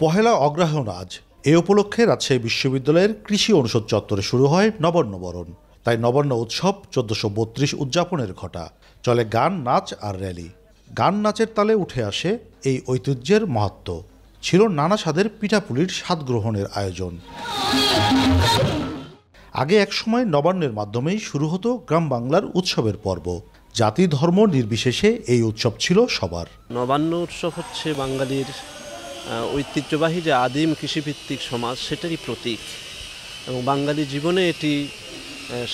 পহেলা অগ্রহায়ণ আজ। এ উপলক্ষে রাজশাহী বিশ্ববিদ্যালয়ের কৃষি অনুষদ চত্বরে শুরু হয় নবান্ন বরণ। তাই নবান্ন উৎসব 1432 উদযাপনের ঘটা। চলে গান, নাচ আর র্যালি। গান নাচের তালে উঠে আসে এই ঐতিহ্যের মাহাত্ম্য। ছিল নানা স্বাদের পিঠাপুলির স্বাদ গ্রহণের আয়োজন। আগে একসময় নবান্নের মাধ্যমেই শুরু হতো গ্রাম বাংলার উৎসবের পর্ব। জাতি ধর্ম নির্বিশেষে এই উৎসব ছিল সবার। নবান্ন উৎসব হচ্ছে বাঙালির ঐতিহ্যবাহী যে আদিম কৃষিভিত্তিক সমাজ, সেটারই প্রতীক এবং বাঙালি জীবনে এটি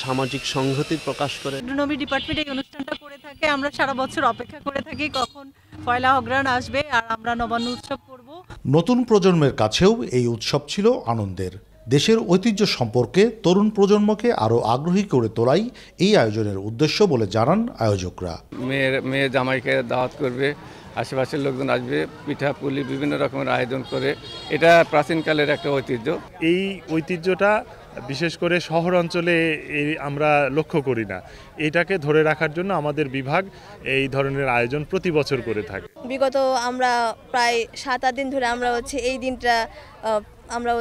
সামাজিক সংহতির প্রকাশ করে। এগ্রোনমি ডিপার্টমেন্ট এই অনুষ্ঠানটা করে থাকে। আমরা সারা বছর অপেক্ষা করে থাকি কখন পয়লা অগ্রহায়ণ আসবে আর আমরা নবান্ন উৎসব করব। নতুন প্রজন্মের কাছেও এই উৎসব ছিল আনন্দের। দেশের ঐতিহ্য সম্পর্কে তরুণ প্রজন্মকে আরও আগ্রহী করে তোলাই এই আয়োজনের উদ্দেশ্য বলে জানান আয়োজকরা। মেয়ে জামাইকে দাওয়াত করবে, আশেপাশের লোকজন আসবে, পিঠা পুলি বিভিন্ন রকমের আয়োজন করে। এটা প্রাচীনকালের একটা ঐতিহ্য। এই ঐতিহ্যটা বিশেষ করে শহর অঞ্চলে আমরা লক্ষ্য করি না। এটাকে ধরে রাখার জন্য আমাদের বিভাগ এই ধরনের আয়োজন প্রতি বছর করে থাকে। বিগত আমরা প্রায় 7-8 দিন ধরে আমরা এই দিনটা আমরা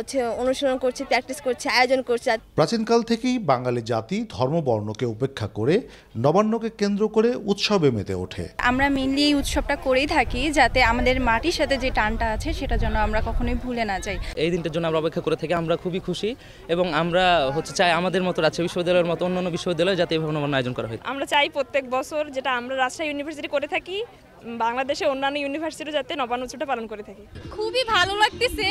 অনুসরণ করছি, প্র্যাকটিস করছি, আয়োজন করছি। প্রাচীনকাল থেকেই বাঙালি জাতি ধর্মবর্ণকে উপেক্ষা করে নবান্নকে কেন্দ্র করে উৎসবে মেতে ওঠে। আমরা মেইনলি এই উৎসবটা করেই থাকি যাতে আমাদের মাটির সাথে যে টানটা আছে সেটা যেন আমরা কখনোই ভুলে না যাই। এই দিনটার জন্য আমরা অপেক্ষা করে থাকি। আমরা খুবই খুশি এবং আমরা চাই আমাদের মতো রাজশাহী বিশ্ববিদ্যালয়ের মতো অন্যান্য বিশ্ববিদ্যালয়ে যাতে এভাবে নবান্ন আয়োজন করা হয়। আমরা চাই প্রত্যেক বছর যেটা আমরা রাজশাহী ইউনিভার্সিটি করে থাকি, বাংলাদেশে অন্যান্য ইউনিভার্সিটি যাতে নবান্ন উৎসবটা পালন করে থাকি। খুবই ভালো লাগতেছে।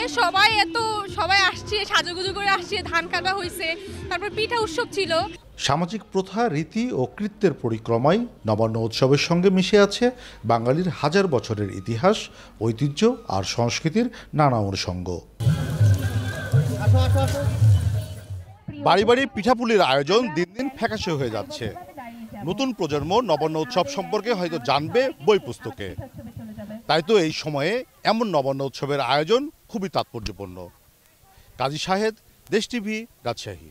সবাই আসছে, সাজুগুজু করে আসছে, ধান কাটা হয়েছে, তারপর পিঠা উৎসব ছিল। সামাজিক প্রথা, রীতি ও কৃত্যের পরিক্রমায় নবান্ন উৎসবের সঙ্গে মিশে আছে বাঙালির হাজার বছরের ইতিহাস, ঐতিহ্য আর সংস্কৃতির নানা অনুষঙ্গ। বাড়ি বাড়ি পিঠাপুলির আয়োজন দিন দিন ফ্যাকাশে হয়ে যাচ্ছে। নতুন প্রজন্ম নবান্ন উৎসব সম্পর্কে হয়তো জানবে বই পুস্তকে। তাই তো এই সময়ে এমন নবান্ন উৎসবের আয়োজন খুবই তাৎপর্যপূর্ণ। কাজী শাহেদ, দেশ টিভি, রাজশাহী।